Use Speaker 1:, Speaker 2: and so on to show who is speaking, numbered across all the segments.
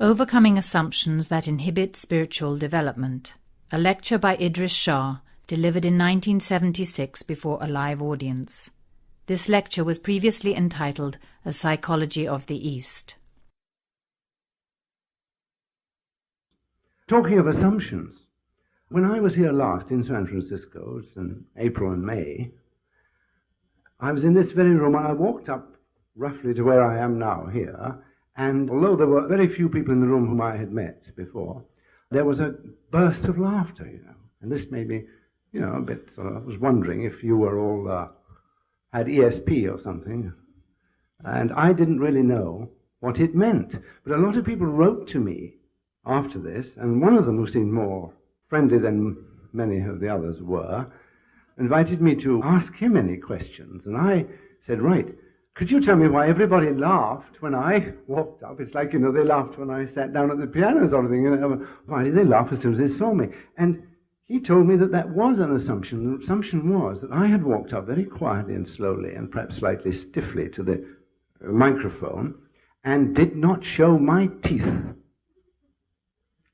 Speaker 1: Overcoming Assumptions That Inhibit Spiritual Development, a lecture by Idris Shah, delivered in 1976 before a live audience. This lecture was previously entitled A Psychology of the East.
Speaker 2: Talking of assumptions, when I was here last in San Francisco, it's in April and May, I was in this very room and I walked up roughly to where I am now here, and although there were very few people in the room whom I had met before, there was a burst of laughter, and this made me, a bit I was wondering if you were all had ESP or something, and I didn't really know what it meant. But a lot of people wrote to me after this, and one of them, who seemed more friendly than many of the others were, invited me to ask him any questions, and I said, right, could you tell me why everybody laughed when I walked up? It's like, they laughed when I sat down at the piano sort of thing. Why did they laugh as soon as they saw me? And he told me that was an assumption. The assumption was that I had walked up very quietly and slowly and perhaps slightly stiffly to the microphone and did not show my teeth.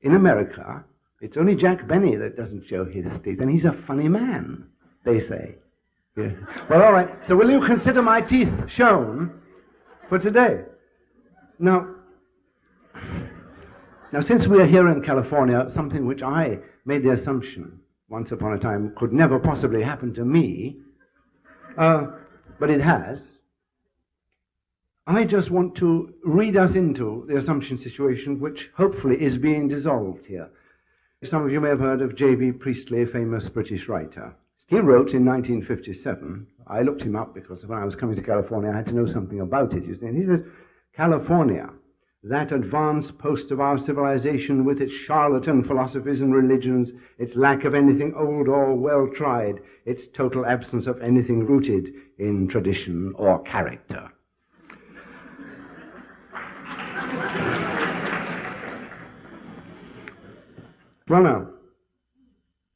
Speaker 2: In America, it's only Jack Benny that doesn't show his teeth, and he's a funny man, they say. Yeah. Well, all right, so will you consider my teeth shown for today? Now, since we are here in California, something which I made the assumption once upon a time could never possibly happen to me, but it has, I just want to read us into the assumption situation, which hopefully is being dissolved here. Some of you may have heard of J.B. Priestley, a famous British writer. He wrote in 1957, I looked him up because when I was coming to California I had to know something about it, and he says, California, that advanced post of our civilization with its charlatan philosophies and religions, its lack of anything old or well-tried, its total absence of anything rooted in tradition or character. Well, now,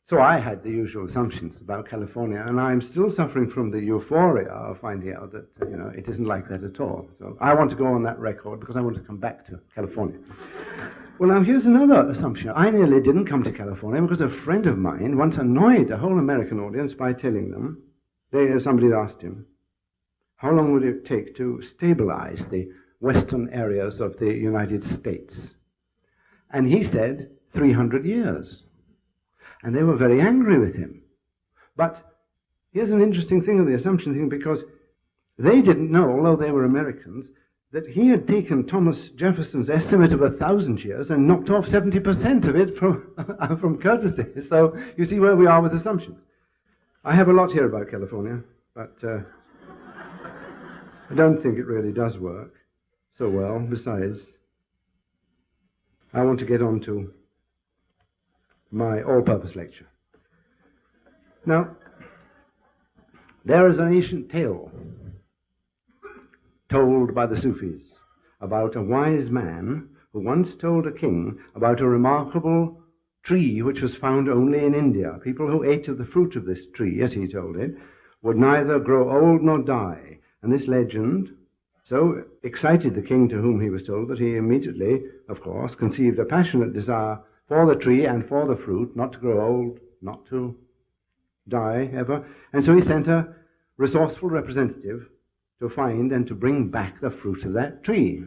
Speaker 2: so I had the usual assumptions about California, and I'm still suffering from the euphoria of finding out that, it isn't like that at all. So I want to go on that record because I want to come back to California. Well, now, here's another assumption. I nearly didn't come to California because a friend of mine once annoyed a whole American audience by telling them, somebody asked him, how long would it take to stabilize the western areas of the United States? And he said, 300 years. And they were very angry with him. But here's an interesting thing of the assumption thing, because they didn't know, although they were Americans, that he had taken Thomas Jefferson's estimate of 1,000 years and knocked off 70% of it from courtesy. So you see where we are with assumptions. I have a lot here about California, but I don't think it really does work so well. Besides, I want to get on to my all-purpose lecture. Now, there is an ancient tale told by the Sufis about a wise man who once told a king about a remarkable tree which was found only in India. People who ate of the fruit of this tree, as he told it, would neither grow old nor die. And this legend so excited the king to whom he was told that he immediately, of course, conceived a passionate desire for the tree and for the fruit, not to grow old, not to die ever. And so he sent a resourceful representative to find and to bring back the fruit of that tree.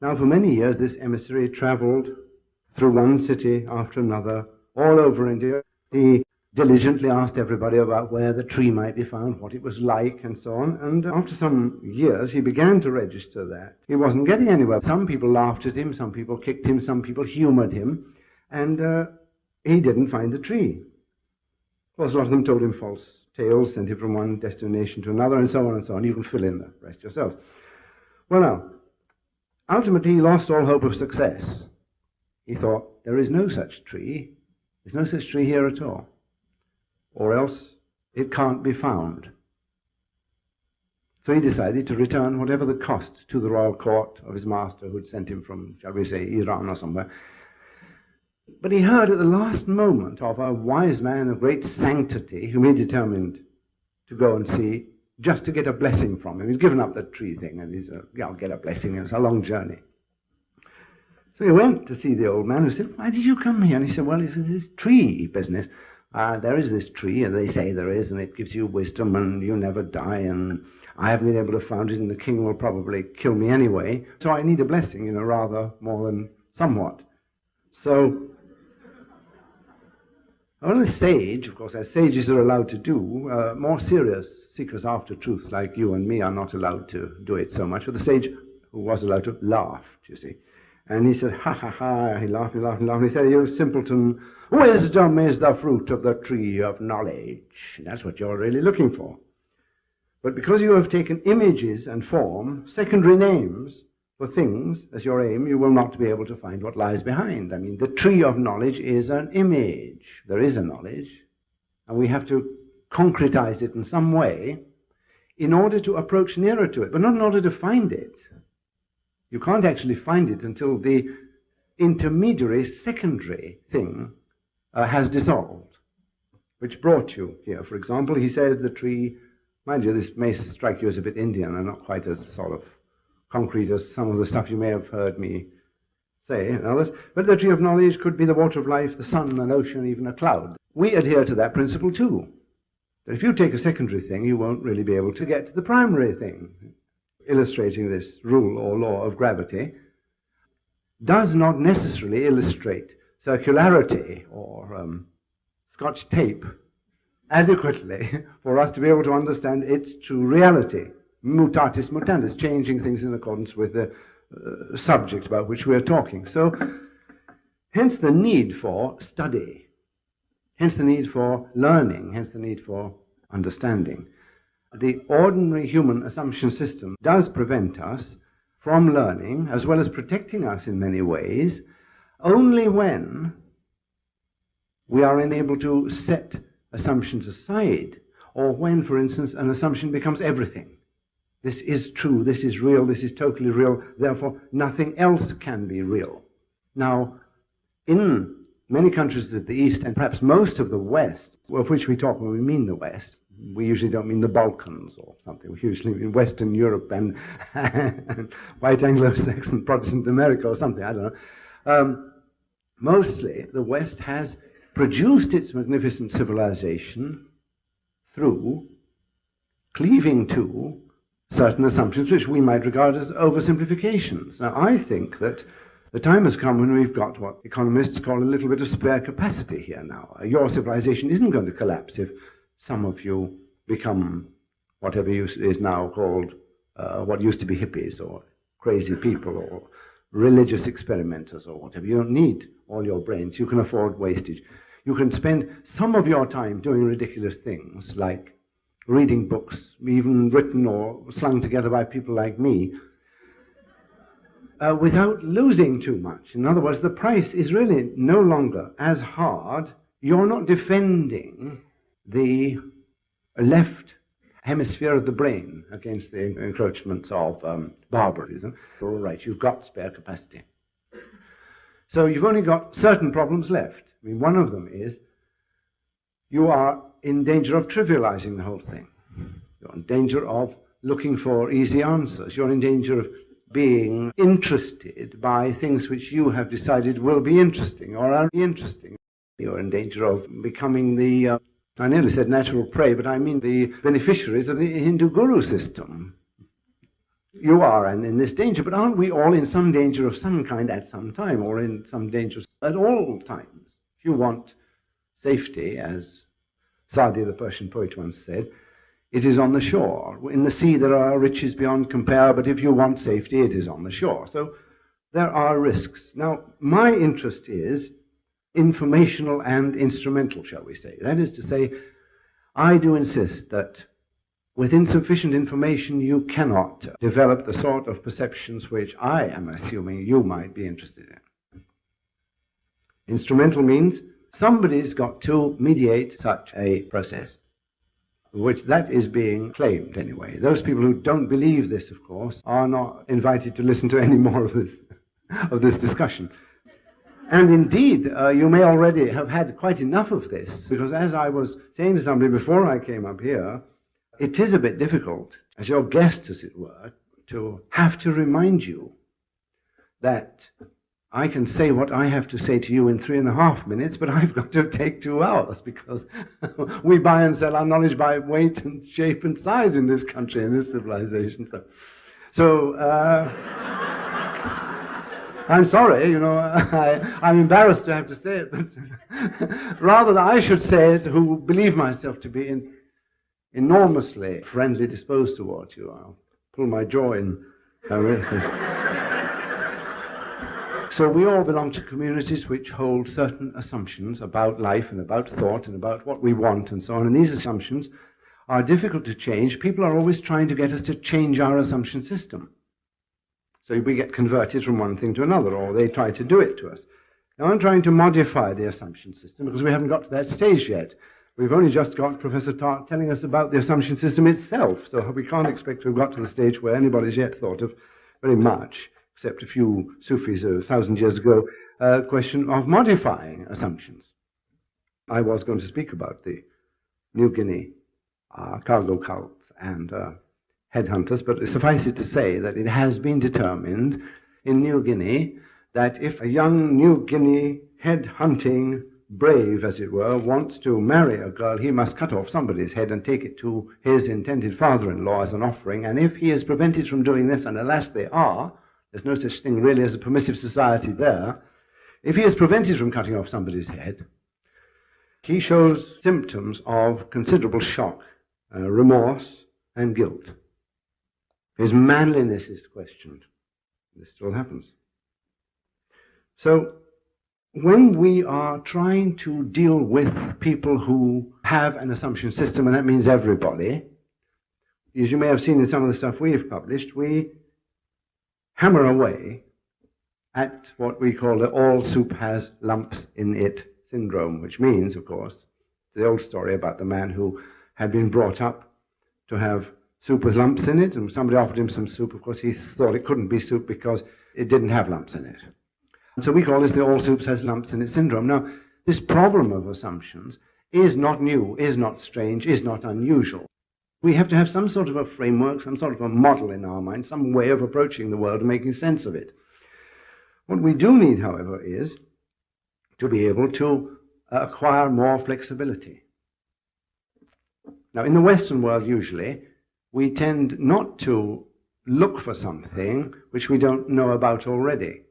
Speaker 2: Now, for many years, this emissary traveled through one city after another, all over India. He diligently asked everybody about where the tree might be found, what it was like, and so on. And after some years, he began to register that. He wasn't getting anywhere. Some people laughed at him, some people kicked him, some people humored him, and he didn't find the tree. Of course, a lot of them told him false tales, sent him from one destination to another, and so on and so on. You can fill in the rest yourself. Well, now, ultimately, he lost all hope of success. He thought, there is no such tree. There's no such tree here at all. Or else it can't be found. So he decided to return whatever the cost to the royal court of his master who had sent him from, shall we say, Iran or somewhere. But he heard at the last moment of a wise man of great sanctity whom he determined to go and see just to get a blessing from him. He's given up the tree thing and he's, I'll get a blessing. It's a long journey. So he went to see the old man, who said, "Why did you come here?" And he said, "Well, it's this tree business. There is this tree, and they say there is, and it gives you wisdom, and you never die, and I haven't been able to found it, and the king will probably kill me anyway. So I need a blessing, rather more than somewhat." So on the stage, of course, as sages are allowed to do, more serious seekers after truth like you and me are not allowed to do it so much, but the sage who was allowed to laughed, you see. And he said, "Ha, ha, ha," he laughed, he laughed, he laughed. He said, "You simpleton, wisdom is the fruit of the tree of knowledge." That's what you're really looking for. But because you have taken images and form, secondary names, for things as your aim, you will not be able to find what lies behind. I mean, the tree of knowledge is an image. There is a knowledge, and we have to concretize it in some way in order to approach nearer to it, but not in order to find it. You can't actually find it until the intermediary, secondary thing has dissolved, which brought you here. For example, he says the tree, mind you, this may strike you as a bit Indian and not quite as sort of concrete as some of the stuff you may have heard me say and others, but the tree of knowledge could be the water of life, the sun, an ocean, even a cloud. We adhere to that principle too. That if you take a secondary thing, you won't really be able to get to the primary thing. Illustrating this rule or law of gravity does not necessarily illustrate circularity or Scotch tape adequately for us to be able to understand its true reality. Mutatis mutandis, changing things in accordance with the subject about which we are talking. So, hence the need for study, hence the need for learning, hence the need for understanding. The ordinary human assumption system does prevent us from learning, as well as protecting us in many ways, only when we are unable to set assumptions aside, or when, for instance, an assumption becomes everything. This is true, this is real, this is totally real, therefore nothing else can be real. Now, in many countries of the East, and perhaps most of the West, of which we talk when we mean the West, we usually don't mean the Balkans or something, we usually mean Western Europe and white Anglo-Saxon Protestant America or something, I don't know. Mostly, the West has produced its magnificent civilization through cleaving to certain assumptions which we might regard as oversimplifications. Now, I think that the time has come when we've got what economists call a little bit of spare capacity here now. Your civilization isn't going to collapse if some of you become whatever is now called what used to be hippies or crazy people or religious experimenters or whatever. You don't need all your brains. You can afford wastage. You can spend some of your time doing ridiculous things like reading books, even written or slung together by people like me, without losing too much. In other words, the price is really no longer as hard. You're not defending the left hemisphere of the brain against the encroachments of barbarism. All right, you've got spare capacity. So you've only got certain problems left. I mean, one of them is you are in danger of trivializing the whole thing. You're in danger of looking for easy answers. You're in danger of being interested by things which you have decided will be interesting or are interesting. You're in danger of becoming the, I nearly said natural prey, but I mean the beneficiaries of the Hindu guru system. You are and in this danger, but aren't we all in some danger of some kind at some time, or in some danger at all times? If you want safety, as Sadi, the Persian poet, once said, it is on the shore. In the sea there are riches beyond compare, but if you want safety, it is on the shore. So there are risks. Now, my interest is informational and instrumental, shall we say. That is to say, I do insist that with insufficient information you cannot develop the sort of perceptions which I am assuming you might be interested in. Instrumental means somebody's got to mediate such a process, which that is being claimed anyway. Those people who don't believe this, of course, are not invited to listen to any more of this discussion. And indeed, you may already have had quite enough of this, because as I was saying to somebody before I came up here, it is a bit difficult, as your guest, as it were, to have to remind you that I can say what I have to say to you in 3.5 minutes, but I've got to take 2 hours because we buy and sell our knowledge by weight and shape and size in this country, in this civilization. So I'm sorry, I'm embarrassed to have to say it, but rather that I should say it, who believe myself to be enormously friendly disposed towards you. I'll pull my jaw in. So we all belong to communities which hold certain assumptions about life and about thought and about what we want and so on, and these assumptions are difficult to change. People are always trying to get us to change our assumption system. So we get converted from one thing to another, or they try to do it to us. Now I'm trying to modify the assumption system because we haven't got to that stage yet. We've only just got Professor Tart telling us about the assumption system itself, so we can't expect to have got to the stage where anybody's yet thought of very much, except a few Sufis 1,000 years ago, a question of modifying assumptions. I was going to speak about the New Guinea cargo cults and headhunters, but suffice it to say that it has been determined in New Guinea that if a young New Guinea head-hunting brave, as it were, wants to marry a girl, he must cut off somebody's head and take it to his intended father-in-law as an offering, and if he is prevented from doing this, and alas they are, there's no such thing really as a permissive society there, if he is prevented from cutting off somebody's head, he shows symptoms of considerable shock, remorse, and guilt. His manliness is questioned. This still happens. So, when we are trying to deal with people who have an assumption system, and that means everybody, as you may have seen in some of the stuff we've published, we hammer away at what we call the all soup has lumps in it syndrome, which means, of course, the old story about the man who had been brought up to have soup with lumps in it, and somebody offered him some soup. Of course, he thought it couldn't be soup because it didn't have lumps in it. And so we call this the all soup has lumps in it syndrome. Now, this problem of assumptions is not new, is not strange, is not unusual. We have to have some sort of a framework, some sort of a model in our mind, some way of approaching the world and making sense of it. What we do need, however, is to be able to acquire more flexibility. Now, in the Western world, usually, we tend not to look for something which we don't know about already.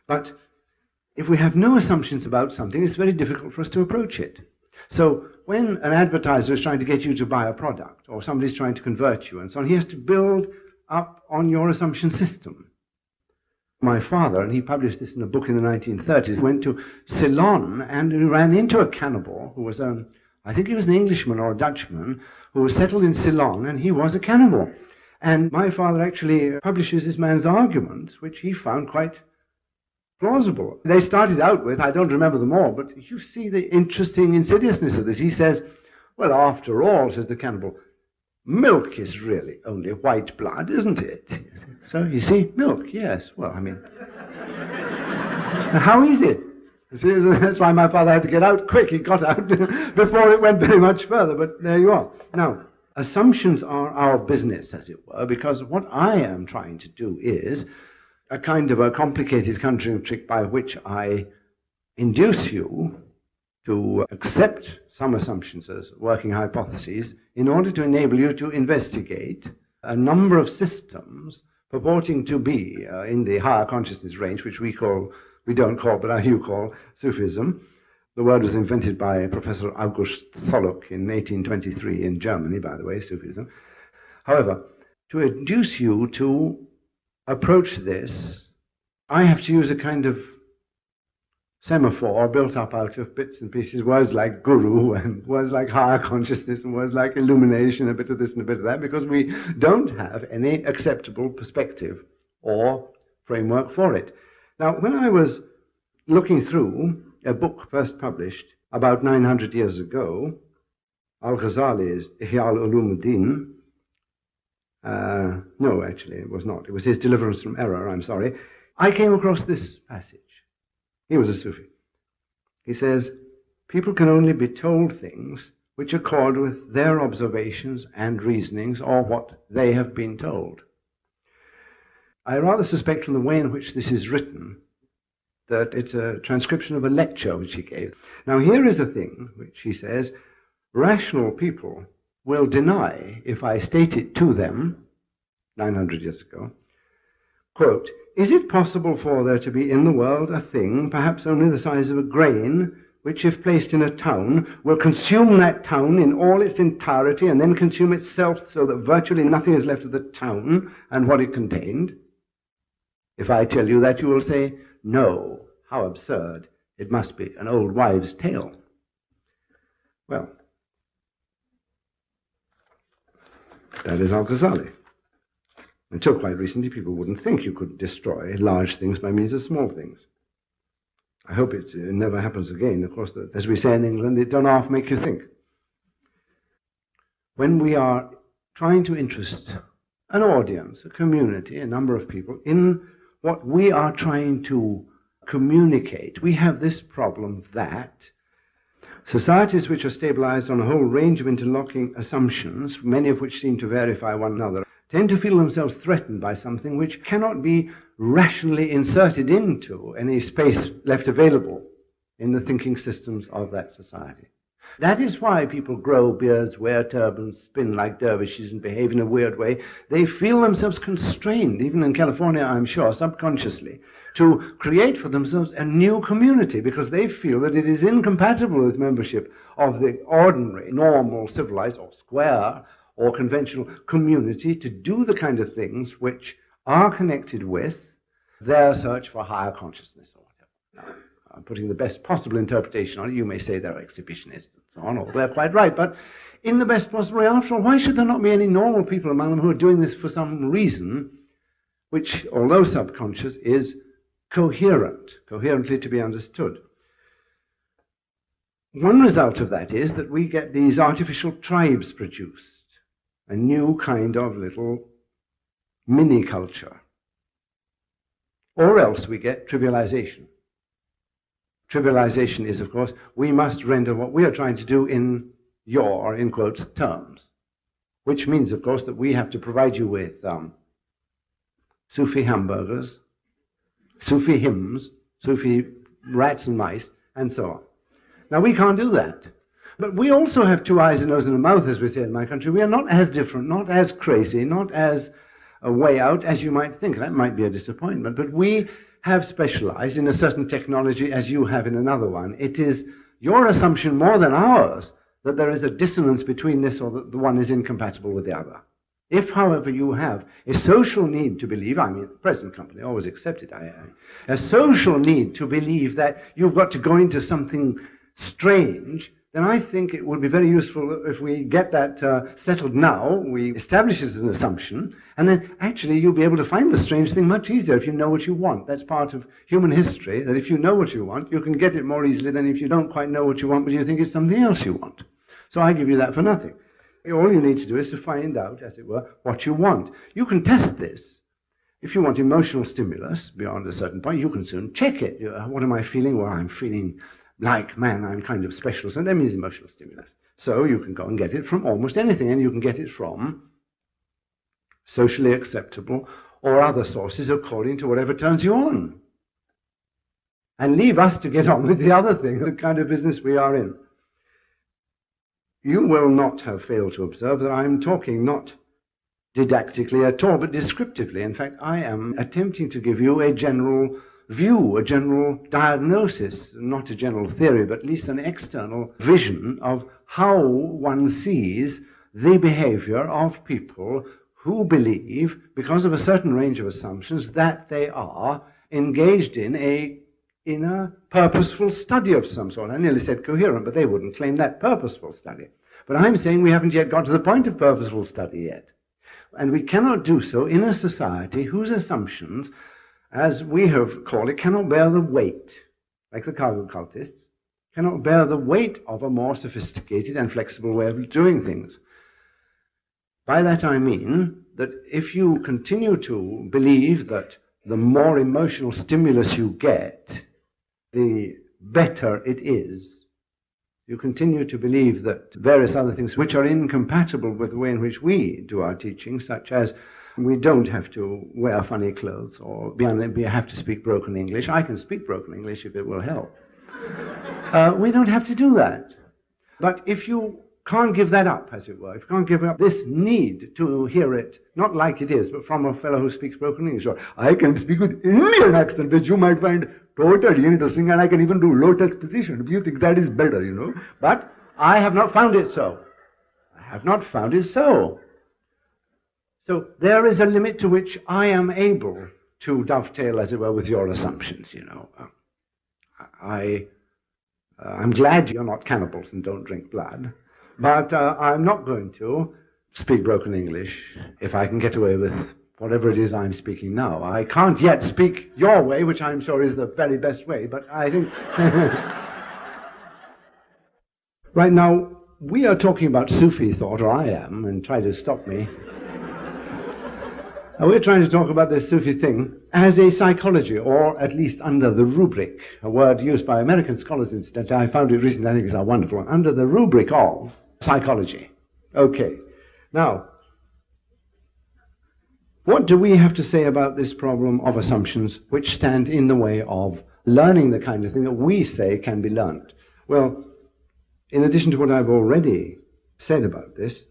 Speaker 2: But if we have no assumptions about something, it's very difficult for us to approach it. So when an advertiser is trying to get you to buy a product, or somebody's trying to convert you and so on, he has to build up on your assumption system. My father, and he published this in a book in the 1930s, went to Ceylon and he ran into a cannibal who was, I think he was an Englishman or a Dutchman, who was settled in Ceylon, and he was a cannibal. And my father actually publishes this man's arguments, which he found quite plausible. They started out with, I don't remember them all, but you see the interesting insidiousness of this. He says, well, after all, says the cannibal, milk is really only white blood, isn't it? So, you see, milk, yes. Well, I mean, how is it? You see, that's why my father had to get out quick. He got out before it went very much further, but there you are. Now, assumptions are our business, as it were, because what I am trying to do is a kind of a complicated conjuring trick by which I induce you to accept some assumptions as working hypotheses in order to enable you to investigate a number of systems purporting to be in the higher consciousness range, which we don't call, but you call Sufism. The word was invented by Professor August Tholuck in 1823 in Germany, by the way, Sufism. However, to induce you to approach this, I have to use a kind of semaphore built up out of bits and pieces, words like guru and words like higher consciousness and words like illumination, a bit of this and a bit of that, because we don't have any acceptable perspective or framework for it. Now, when I was looking through a book first published about 900 years ago, Al-Ghazali's Ihya al-Ulumuddin, no, actually, it was not. It was his Deliverance from Error, I'm sorry. I came across this passage. He was a Sufi. He says, people can only be told things which accord with their observations and reasonings or what they have been told. I rather suspect from the way in which this is written that it's a transcription of a lecture which he gave. Now here is a thing which he says, rational people will deny if I state it to them, 900 years ago, quote, is it possible for there to be in the world a thing, perhaps only the size of a grain, which if placed in a town, will consume that town in all its entirety and then consume itself so that virtually nothing is left of the town and what it contained? If I tell you that, you will say, no, how absurd. It must be an old wives' tale. Well, that is Al-Ghazali. Until quite recently, people wouldn't think you could destroy large things by means of small things. I hope it never happens again. Of course, as we say in England, it don't half make you think. When we are trying to interest an audience, a community, a number of people, in what we are trying to communicate, we have this problem that societies which are stabilized on a whole range of interlocking assumptions, many of which seem to verify one another, tend to feel themselves threatened by something which cannot be rationally inserted into any space left available in the thinking systems of that society. That is why people grow beards, wear turbans, spin like dervishes, and behave in a weird way. They feel themselves constrained, even in California, I'm sure, subconsciously, to create for themselves a new community because they feel that it is incompatible with membership of the ordinary, normal, civilized, or square, or conventional community to do the kind of things which are connected with their search for higher consciousness or whatever. Now, I'm putting the best possible interpretation on it. You may say they're exhibitionists and so on, or they're quite right, but in the best possible way, after all, why should there not be any normal people among them who are doing this for some reason which, although subconscious, is coherently to be understood? One result of that is that we get these artificial tribes produced, a new kind of little mini-culture. Or else we get trivialization. Trivialization is, of course, we must render what we are trying to do in your, in quotes, terms. Which means, of course, that we have to provide you with Sufi hamburgers, Sufi hymns, Sufi rats and mice, and so on. Now, we can't do that. But we also have two eyes, a nose, and a mouth, as we say in my country. We are not as different, not as crazy, not as a way out as you might think. That might be a disappointment. But we have specialized in a certain technology as you have in another one. It is your assumption more than ours that there is a dissonance between this or that the one is incompatible with the other. If, however, you have a social need to believe, I mean, the present company always accepted, a social need to believe that you've got to go into something strange, then I think it would be very useful if we get that settled now, we establish it as an assumption, and then actually you'll be able to find the strange thing much easier if you know what you want. That's part of human history, that if you know what you want, you can get it more easily than if you don't quite know what you want, but you think it's something else you want. So I give you that for nothing. All you need to do is to find out, as it were, what you want. You can test this. If you want emotional stimulus beyond a certain point, you can soon check it. What am I feeling? Well, I'm feeling like, man, I'm kind of special, so that means emotional stimulus. So you can go and get it from almost anything, and you can get it from socially acceptable or other sources according to whatever turns you on. And leave us to get on with the other thing, the kind of business we are in. You will not have failed to observe that I'm talking not didactically at all, but descriptively. In fact, I am attempting to give you a general view, a general diagnosis, not a general theory, but at least an external vision of how one sees the behavior of people who believe, because of a certain range of assumptions, that they are engaged in a purposeful study of some sort. I nearly said coherent, but they wouldn't claim that purposeful study. But I'm saying we haven't yet got to the point of purposeful study yet. And we cannot do so in a society whose assumptions, as we have called it, cannot bear the weight, like the cargo cultists, cannot bear the weight of a more sophisticated and flexible way of doing things. By that I mean that if you continue to believe that the more emotional stimulus you get, the better it is, you continue to believe that various other things which are incompatible with the way in which we do our teaching, such as We don't have to wear funny clothes or have to speak broken English. I can speak broken English if it will help. We don't have to do that. But if you can't give that up, as it were, if you can't give up this need to hear it, not like it is, but from a fellow who speaks broken English, or I can speak with Indian accent, which you might find totally interesting, and I can even do lotus position, if you think that is better, you know. But I have not found it so. I have not found it so. So there is a limit to which I am able to dovetail, as it were, with your assumptions, you know. I'm glad you're not cannibals and don't drink blood, but I'm not going to speak broken English if I can get away with whatever it is I'm speaking now. I can't yet speak your way, which I'm sure is the very best way, but I think... Right now, we are talking about Sufi thought, or I am, and try to stop me. We're trying to talk about this Sufi thing as a psychology, or at least under the rubric, a word used by American scholars instead. I found it recently, I think it's a wonderful one, under the rubric of psychology. Okay. Now, what do we have to say about this problem of assumptions which stand in the way of learning the kind of thing that we say can be learned? Well, in addition to what I've already said about this,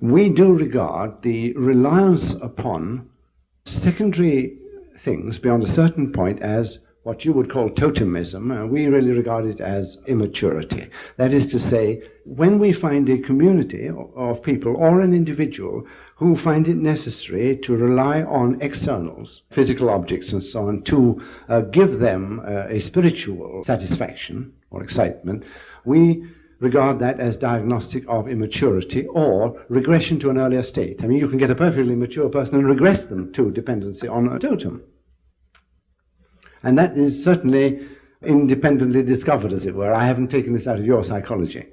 Speaker 2: we do regard the reliance upon secondary things beyond a certain point as what you would call totemism. We really regard it as immaturity. That is to say, when we find a community of people or an individual who find it necessary to rely on externals, physical objects and so on, to give them a spiritual satisfaction or excitement, we regard that as diagnostic of immaturity or regression to an earlier state. I mean, you can get a perfectly mature person and regress them to dependency on a totem. And that is certainly independently discovered, as it were. I haven't taken this out of your psychology.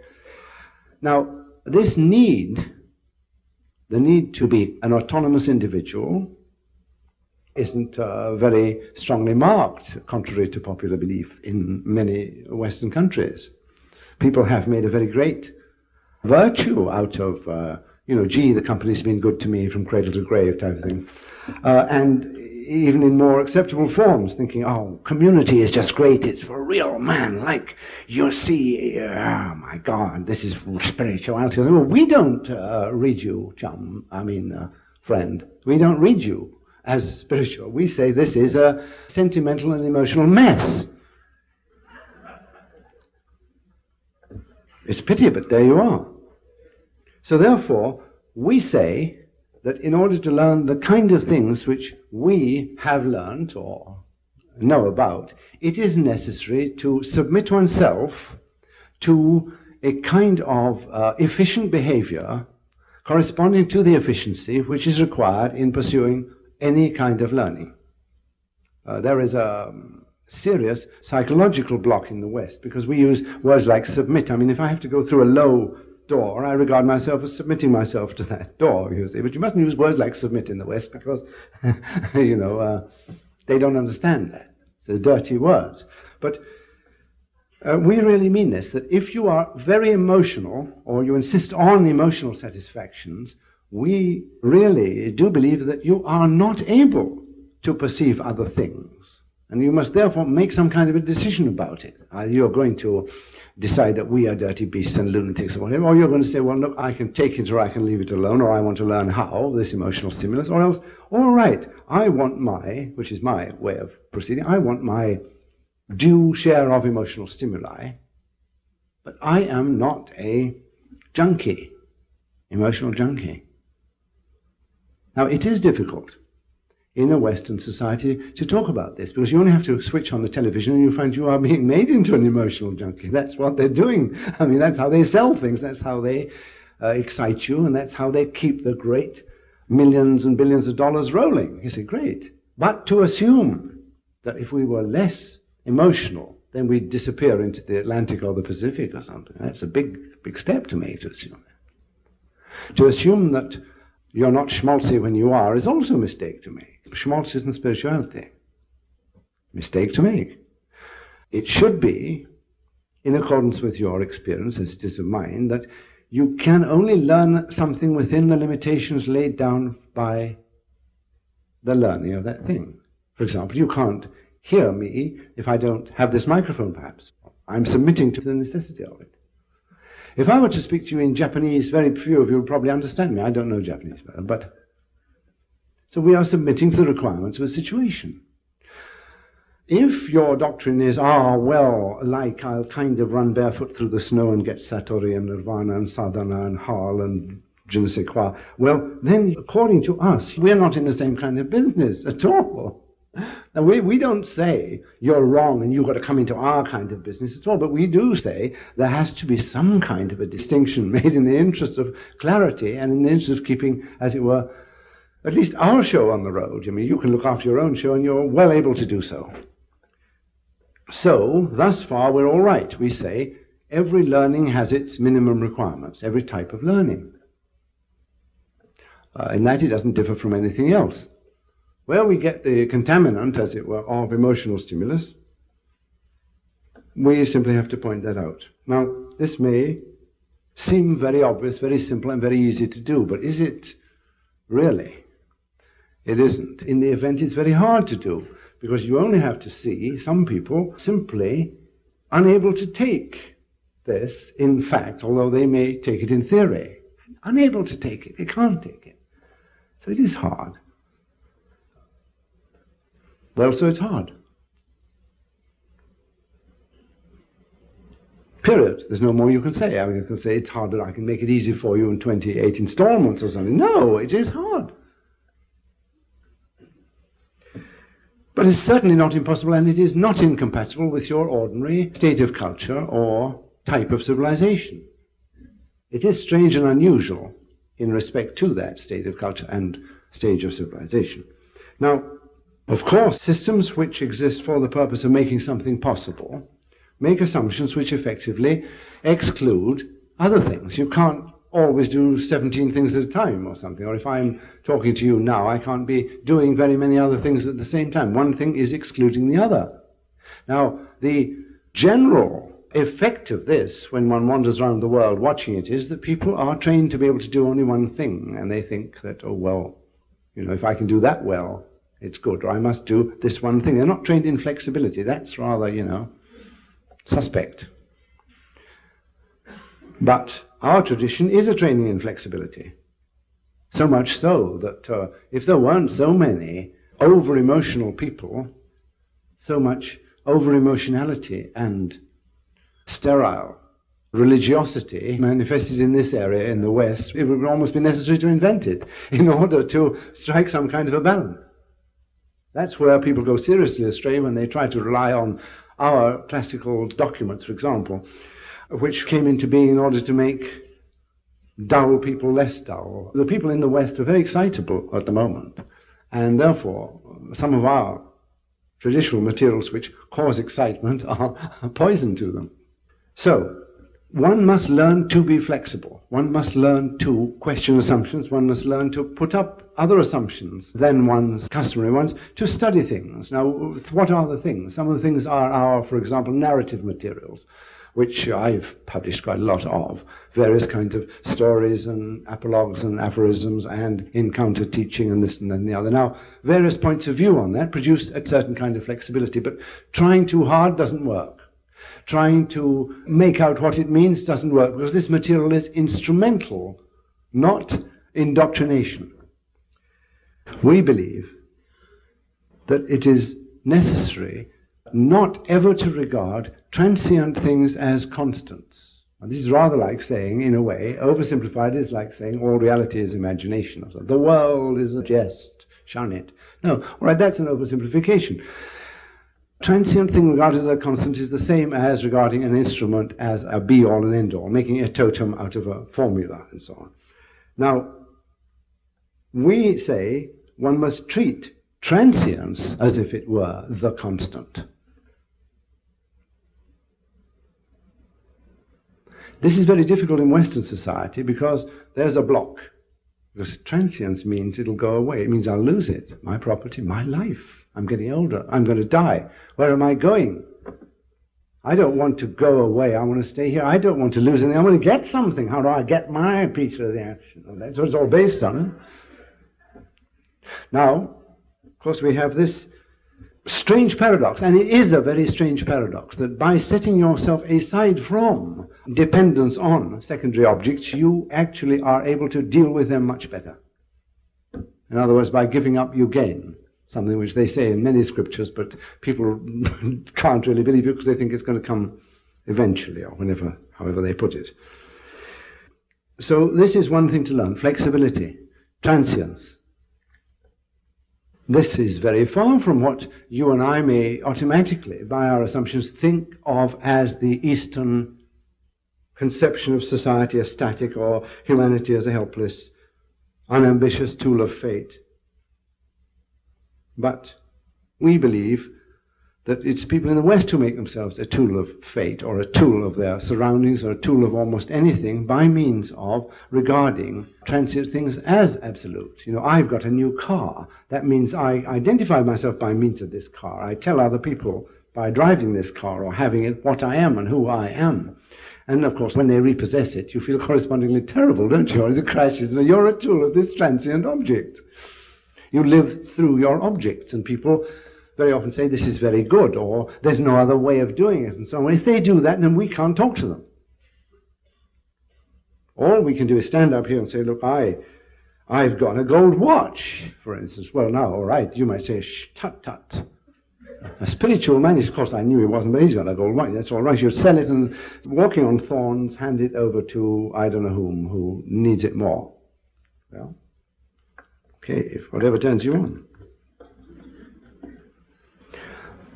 Speaker 2: Now, this need, the need to be an autonomous individual, isn't very strongly marked, contrary to popular belief in many Western countries. People have made a very great virtue out of, gee, the company's been good to me from cradle to grave type of thing. And even in more acceptable forms, thinking, oh, community is just great, it's for a real man, like you see, oh my God, this is spirituality. Well, we don't read you, friend. We don't read you as spiritual. We say this is a sentimental and emotional mess. It's a pity, but there you are. So therefore, we say that in order to learn the kind of things which we have learned or know about, it is necessary to submit oneself to a kind of efficient behavior corresponding to the efficiency which is required in pursuing any kind of learning. There is a serious psychological block in the West because we use words like submit. I mean, if I have to go through a low door, I regard myself as submitting myself to that door, you see. But you mustn't use words like submit in the West because, they don't understand that. They're dirty words. But we really mean this, that if you are very emotional or you insist on emotional satisfactions, we really do believe that you are not able to perceive other things. And you must therefore make some kind of a decision about it. Either you're going to decide that we are dirty beasts and lunatics or whatever, or you're going to say, well, look, I can take it or I can leave it alone, or I want to learn how, this emotional stimulus, or else, all right, I want which is my way of proceeding, I want my due share of emotional stimuli, but I am not a junkie, emotional junkie. Now, it is difficult in a Western society to talk about this, because you only have to switch on the television and you find you are being made into an emotional junkie. That's what they're doing. I mean, that's how they sell things, that's how they excite you, and that's how they keep the great millions and billions of dollars rolling. You say, great. But to assume that if we were less emotional, then we'd disappear into the Atlantic or the Pacific or something, that's a big, big step to make, to assume that. To assume that you're not schmaltzy when you are is also a mistake to make. Schmaltz isn't spirituality. Mistake to make. It should be, in accordance with your experience, as it is of mine, that you can only learn something within the limitations laid down by the learning of that thing. For example, you can't hear me if I don't have this microphone, perhaps. I'm submitting to the necessity of it. If I were to speak to you in Japanese, very few of you would probably understand me. I don't know Japanese well, but so we are submitting to the requirements of a situation. If your doctrine is, well, like I'll kind of run barefoot through the snow and get Satori and Nirvana and Sadhana and Hal and je ne sais quoi, well, then, according to us, we're not in the same kind of business at all. Now, we don't say you're wrong and you've got to come into our kind of business at all, but we do say there has to be some kind of a distinction made in the interest of clarity and in the interest of keeping, as it were, at least our show on the road. I mean, you can look after your own show and you're well able to do so. So, thus far, we're all right. We say every learning has its minimum requirements, every type of learning. In that it doesn't differ from anything else. Where we get the contaminant, as it were, of emotional stimulus, we simply have to point that out. Now, this may seem very obvious, very simple, and very easy to do, but is it really? It isn't. In the event, it's very hard to do, because you only have to see some people simply unable to take this in fact, although they may take it in theory. Unable to take it. They can't take it. So it is hard. Well, so it's hard. Period. There's no more you can say. I mean, you can say it's hard, but I can make it easy for you in 28 installments or something. No, it is hard. But it's certainly not impossible, and it is not incompatible with your ordinary state of culture or type of civilization. It is strange and unusual in respect to that state of culture and stage of civilization. Now, of course, systems which exist for the purpose of making something possible make assumptions which effectively exclude other things. You can't always do 17 things at a time or something, or if I'm talking to you now, I can't be doing very many other things at the same time. One thing is excluding the other. Now, the general effect of this, when one wanders around the world watching it, is that people are trained to be able to do only one thing, and they think that, oh, well, if I can do that well, it's good, or I must do this one thing. They're not trained in flexibility. That's rather, suspect. But our tradition is a training in flexibility. So much so that if there weren't so many over-emotional people, so much over-emotionality and sterile religiosity manifested in this area in the West, it would almost be necessary to invent it in order to strike some kind of a balance. That's where people go seriously astray when they try to rely on our classical documents, for example, which came into being in order to make dull people less dull. The people in the West are very excitable at the moment, and therefore some of our traditional materials which cause excitement are poison to them. So, one must learn to be flexible. One must learn to question assumptions. One must learn to put up other assumptions than one's customary ones, to study things. Now, what are the things? Some of the things are our, for example, narrative materials, which I've published quite a lot of, various kinds of stories and apologues and aphorisms and encounter teaching and this and then the other. Now, various points of view on that produce a certain kind of flexibility, but trying too hard doesn't work. Trying to make out what it means doesn't work, because this material is instrumental, not indoctrination. We believe that it is necessary not ever to regard transient things as constants. And this is rather like saying, in a way, oversimplified, is like saying all reality is imagination. Or something. The world is a jest, shun it. No, all right, that's an oversimplification. Transient thing regarded as a constant is the same as regarding an instrument as a be-all and end-all, making a totem out of a formula and so on. Now, we say one must treat transience as if it were the constant. This is very difficult in Western society because there's a block. Because transience means it'll go away. It means I'll lose it, my property, my life. I'm getting older. I'm going to die. Where am I going? I don't want to go away. I want to stay here. I don't want to lose anything. I want to get something. How do I get my piece of the action? Well, that's what it's all based on. Now, of course, we have this strange paradox, and it is a very strange paradox, that by setting yourself aside from dependence on secondary objects, you actually are able to deal with them much better. In other words, by giving up, you gain. Something which they say in many scriptures, but people can't really believe it because they think it's going to come eventually, or whenever, however they put it. So this is one thing to learn: flexibility, transience. This is very far from what you and I may automatically, by our assumptions, think of as the Eastern conception of society as static, or humanity as a helpless, unambitious tool of fate. But we believe that it's people in the West who make themselves a tool of fate, or a tool of their surroundings, or a tool of almost anything, by means of regarding transient things as absolute. You know, I've got a new car. That means I identify myself by means of this car. I tell other people by driving this car or having it what I am and who I am. And of course, when they repossess it, you feel correspondingly terrible, don't you? Or it crashes. You're a tool of this transient object. You live through your objects, and people very often say this is very good, or there's no other way of doing it, and so on. If they do that, then we can't talk to them. All we can do is stand up here and say, look, I've got a gold watch, for instance. Well, now, all right, you might say, shh, tut, tut. A spiritual man, of course, I knew he wasn't, but he's got a gold watch. That's all right. You sell it and, walking on thorns, hand it over to I don't know who needs it more. Well, okay, if whatever turns you on.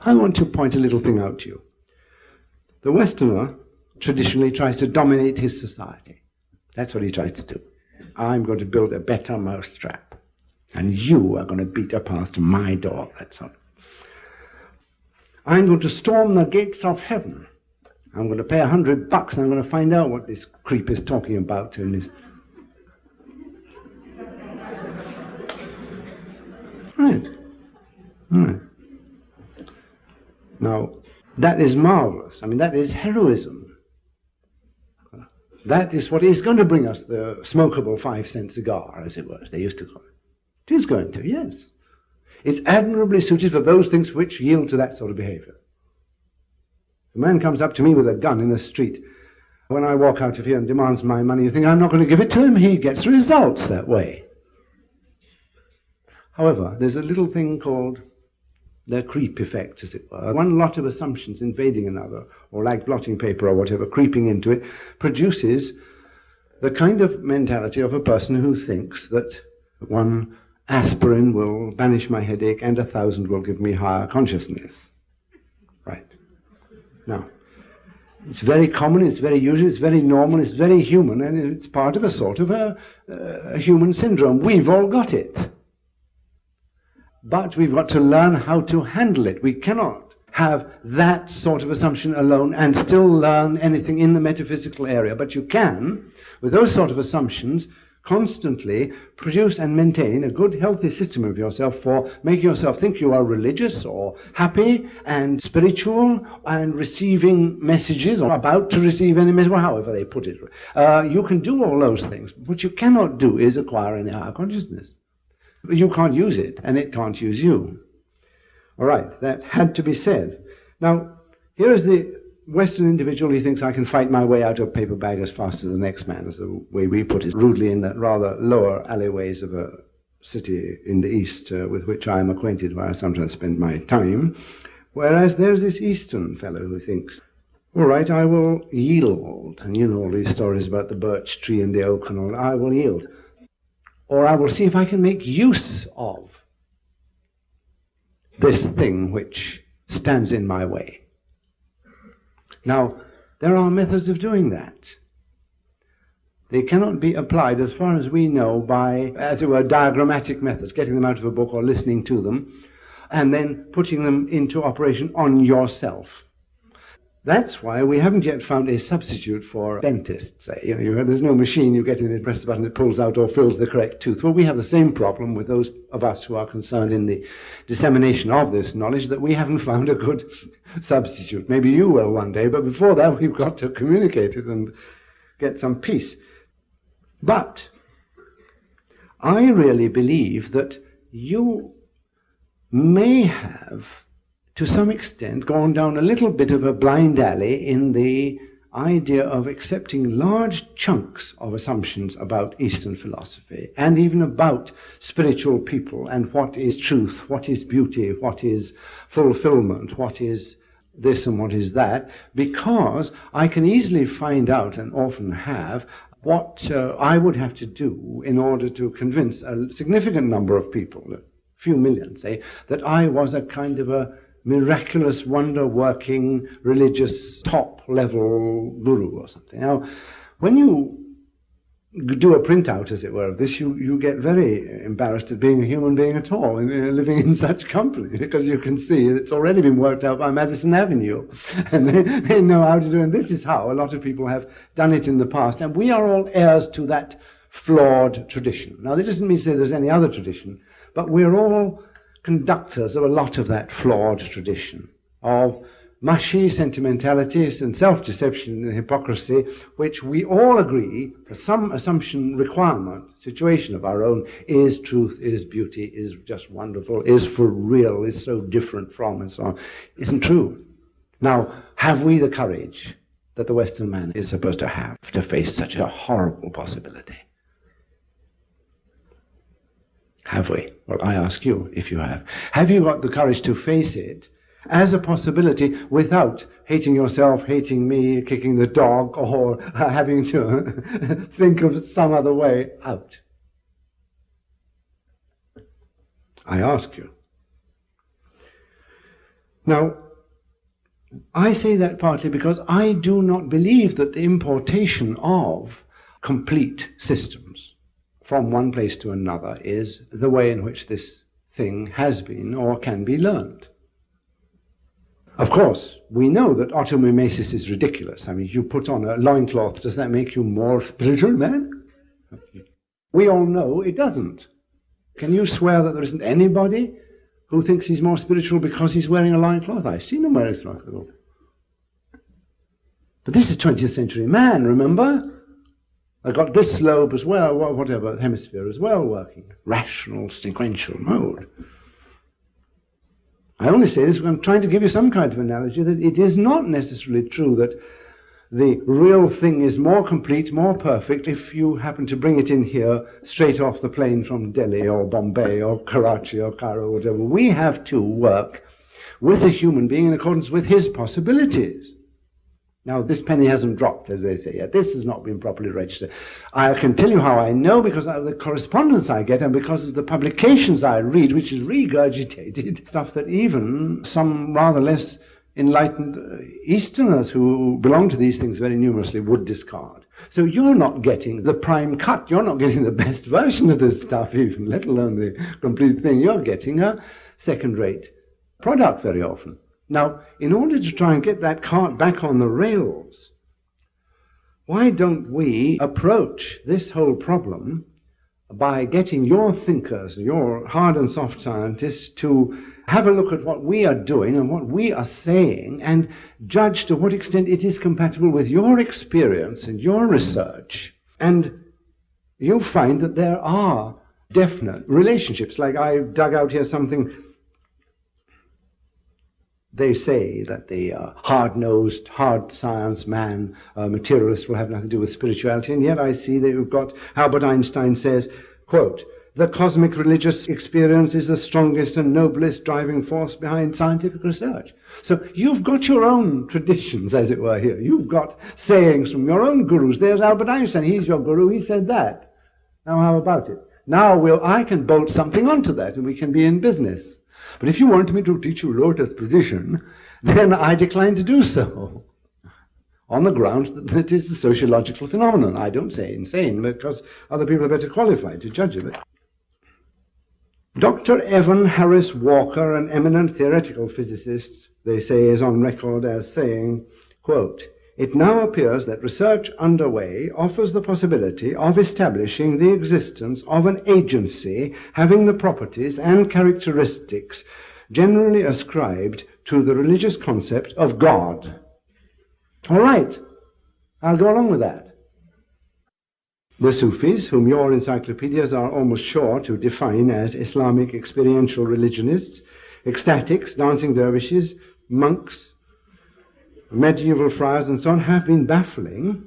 Speaker 2: I want to point a little thing out to you. The Westerner traditionally tries to dominate his society. That's what he tries to do. I'm going to build a better mousetrap, and you are going to beat a path to my door, that's all. I'm going to storm the gates of heaven. I'm going to pay $100 and I'm going to find out what this creep is talking about in this. Right. Now, that is marvelous. I mean, that is heroism. That is what is going to bring us the smokable 5-cent cigar, as it were, as they used to call it. It is going to, yes. It's admirably suited for those things which yield to that sort of behavior. A man comes up to me with a gun in the street. When I walk out of here and demands my money, you think I'm not going to give it to him? He gets results that way. However, there's a little thing called the creep effect, as it were. One lot of assumptions invading another, or like blotting paper or whatever, creeping into it, produces the kind of mentality of a person who thinks that one aspirin will banish my headache and 1,000 will give me higher consciousness. Right. Now, it's very common, it's very usual, it's very normal, it's very human, and it's part of a sort of a human syndrome. We've all got it. But we've got to learn how to handle it. We cannot have that sort of assumption alone and still learn anything in the metaphysical area. But you can, with those sort of assumptions, constantly produce and maintain a good, healthy system of yourself for making yourself think you are religious or happy and spiritual and receiving messages or about to receive any message, or however they put it. You can do all those things. What you cannot do is acquire any higher consciousness. You can't use it, and it can't use you. All right, that had to be said. Now, here is the Western individual. He thinks I can fight my way out of a paper bag as fast as the next man, as the way we put it, rudely in the rather lower alleyways of a city in the East with which I am acquainted, where I sometimes spend my time. Whereas there's this Eastern fellow who thinks, all right, I will yield. And you know all these stories about the birch tree and the oak and all. I will yield. Or I will see if I can make use of this thing which stands in my way. Now, there are methods of doing that. They cannot be applied, as far as we know, by, as it were, diagrammatic methods, getting them out of a book or listening to them, and then putting them into operation on yourself. That's why we haven't yet found a substitute for dentists, say. There's no machine, you get in it, press the button, it pulls out or fills the correct tooth. Well, we have the same problem with those of us who are concerned in the dissemination of this knowledge, that we haven't found a good substitute. Maybe you will one day, but before that we've got to communicate it and get some peace. But I really believe that you may have, to some extent, gone down a little bit of a blind alley in the idea of accepting large chunks of assumptions about Eastern philosophy and even about spiritual people and what is truth, what is beauty, what is fulfillment, what is this and what is that, because I can easily find out, and often have, what I would have to do in order to convince a significant number of people, a few million, say, that I was a kind of a miraculous, wonder-working, religious, top-level guru or something. Now, when you do a printout, as it were, of this, you get very embarrassed at being a human being at all, and living in such company, because you can see it's already been worked out by Madison Avenue, and they know how to do it, and this is how a lot of people have done it in the past, and we are all heirs to that flawed tradition. Now, that doesn't mean to say there's any other tradition, but we're all conductors of a lot of that flawed tradition of mushy sentimentalities and self-deception and hypocrisy, which we all agree, for some assumption, requirement, situation of our own, is truth, is beauty, is just wonderful, is for real, is so different from, and so on, isn't true. Now, have we the courage that the Western man is supposed to have to face such a horrible possibility? Have we? Well, I ask you if you have. Have you got the courage to face it as a possibility without hating yourself, hating me, kicking the dog, or having to think of some other way out? I ask you. Now, I say that partly because I do not believe that the importation of complete systems from one place to another is the way in which this thing has been or can be learned. Of course, we know that automimesis is ridiculous. I mean, you put on a loincloth, does that make you more spiritual man? We all know it doesn't. Can you swear that there isn't anybody who thinks he's more spiritual because he's wearing a loincloth? I've seen him wear a loincloth. But this is 20th century man, remember? I've got this lobe as well, whatever, hemisphere as well working. Rational, sequential mode. I only say this because I'm trying to give you some kind of analogy that it is not necessarily true that the real thing is more complete, more perfect, if you happen to bring it in here straight off the plane from Delhi or Bombay or Karachi or Cairo or whatever. We have to work with a human being in accordance with his possibilities. Now, this penny hasn't dropped, as they say yet. This has not been properly registered. I can tell you how I know, because of the correspondence I get and because of the publications I read, which is regurgitated stuff that even some rather less enlightened Easterners who belong to these things very numerously would discard. So you're not getting the prime cut. You're not getting the best version of this stuff even, let alone the complete thing. You're getting a second-rate product very often. Now, in order to try and get that cart back on the rails, why don't we approach this whole problem by getting your thinkers, your hard and soft scientists, to have a look at what we are doing and what we are saying and judge to what extent it is compatible with your experience and your research. And you'll find that there are definite relationships. Like I dug out here something. They say that the hard-nosed, hard science man, materialist, will have nothing to do with spirituality, and yet I see that you've got Albert Einstein says, quote, "The cosmic religious experience is the strongest and noblest driving force behind scientific research." So you've got your own traditions, as it were, here. You've got sayings from your own gurus. There's Albert Einstein. He's your guru. He said that. Now how about it? Now I can bolt something onto that, and we can be in business. But if you want me to teach you Lotus position, then I decline to do so, on the grounds that it is a sociological phenomenon. I don't say insane, because other people are better qualified to judge of it. Dr. Evan Harris Walker, an eminent theoretical physicist, they say, is on record as saying, quote, "It now appears that research underway offers the possibility of establishing the existence of an agency having the properties and characteristics generally ascribed to the religious concept of God." All right, I'll go along with that. The Sufis, whom your encyclopedias are almost sure to define as Islamic experiential religionists, ecstatics, dancing dervishes, monks, medieval friars, and so on, have been baffling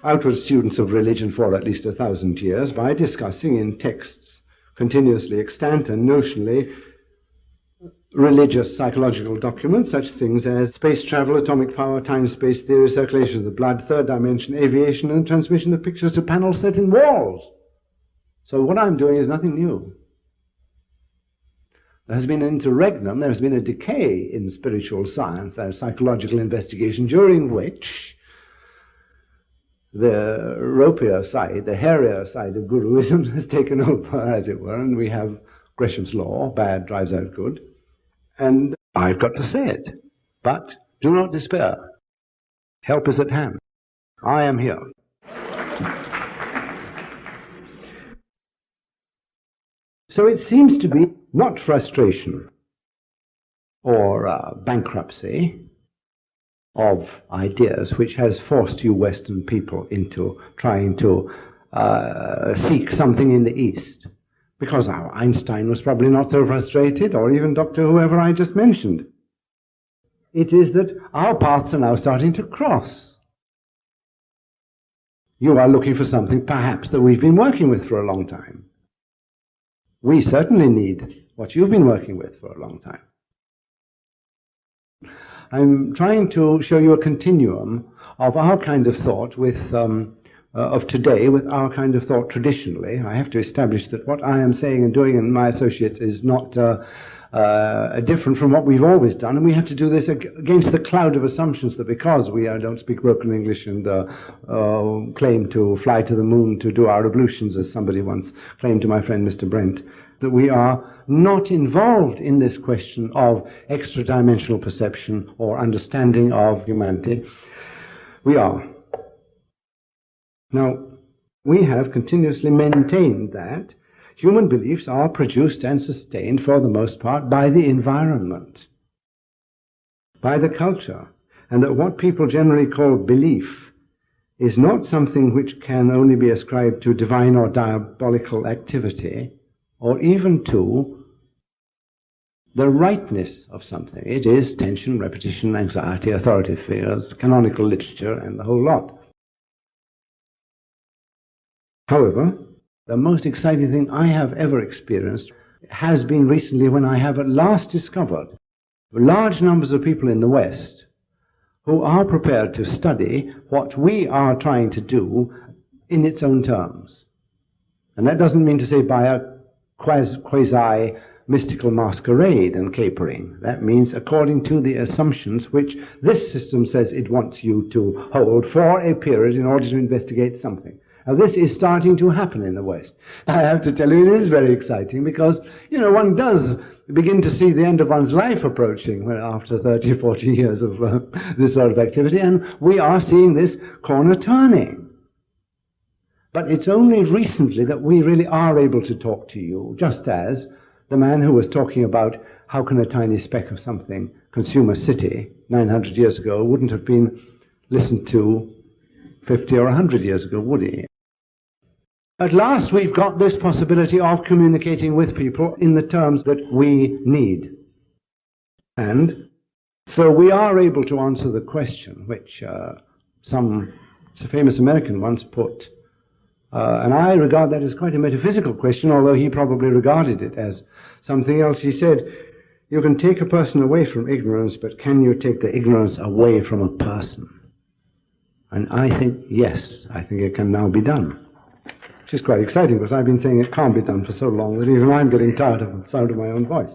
Speaker 2: outward students of religion for at least 1,000 years by discussing in texts continuously extant and notionally religious psychological documents, such things as space travel, atomic power, time-space theory, circulation of the blood, third dimension, aviation, and transmission of pictures to panels set in walls. So what I'm doing is nothing new. There has been an interregnum, there has been a decay in spiritual science and psychological investigation, during which the ropier side, the hairier side of Guruism has taken over, as it were, and we have Gresham's law, bad drives out good. And I've got to say it. But do not despair. Help is at hand. I am here. So it seems to be not frustration or bankruptcy of ideas which has forced you Western people into trying to seek something in the East. Because our Einstein was probably not so frustrated, or even Dr. whoever I just mentioned. It is that our paths are now starting to cross. You are looking for something perhaps that we've been working with for a long time. We certainly need what you've been working with for a long time. I'm trying to show you a continuum of our kind of thought with of today with our kind of thought traditionally. I have to establish that what I am saying and doing and my associates is not different from what we've always done, and we have to do this against the cloud of assumptions that because we don't speak broken English and claim to fly to the moon to do our ablutions, as somebody once claimed to my friend Mr. Brent, that we are not involved in this question of extra-dimensional perception or understanding of humanity. We are. Now, we have continuously maintained that human beliefs are produced and sustained, for the most part, by the environment, by the culture, and that what people generally call belief is not something which can only be ascribed to divine or diabolical activity, or even to the rightness of something. It is tension, repetition, anxiety, authoritative figures, canonical literature, and the whole lot. However, the most exciting thing I have ever experienced has been recently when I have at last discovered large numbers of people in the West who are prepared to study what we are trying to do in its own terms. And that doesn't mean to say by a quasi-mystical masquerade and capering. That means according to the assumptions which this system says it wants you to hold for a period in order to investigate something. Now, this is starting to happen in the West. I have to tell you, it is very exciting because, one does begin to see the end of one's life approaching after 30 or 40 years of this sort of activity, and we are seeing this corner turning. But it's only recently that we really are able to talk to you, just as the man who was talking about how can a tiny speck of something consume a city 900 years ago wouldn't have been listened to 50 or 100 years ago, would he? At last we've got this possibility of communicating with people in the terms that we need. And so we are able to answer the question which some famous American once put, and I regard that as quite a metaphysical question, although he probably regarded it as something else. He said, you can take a person away from ignorance, but can you take the ignorance away from a person? And I think, yes, I think it can now be done. Which is quite exciting, because I've been saying it can't be done for so long that even I'm getting tired of the sound of my own voice.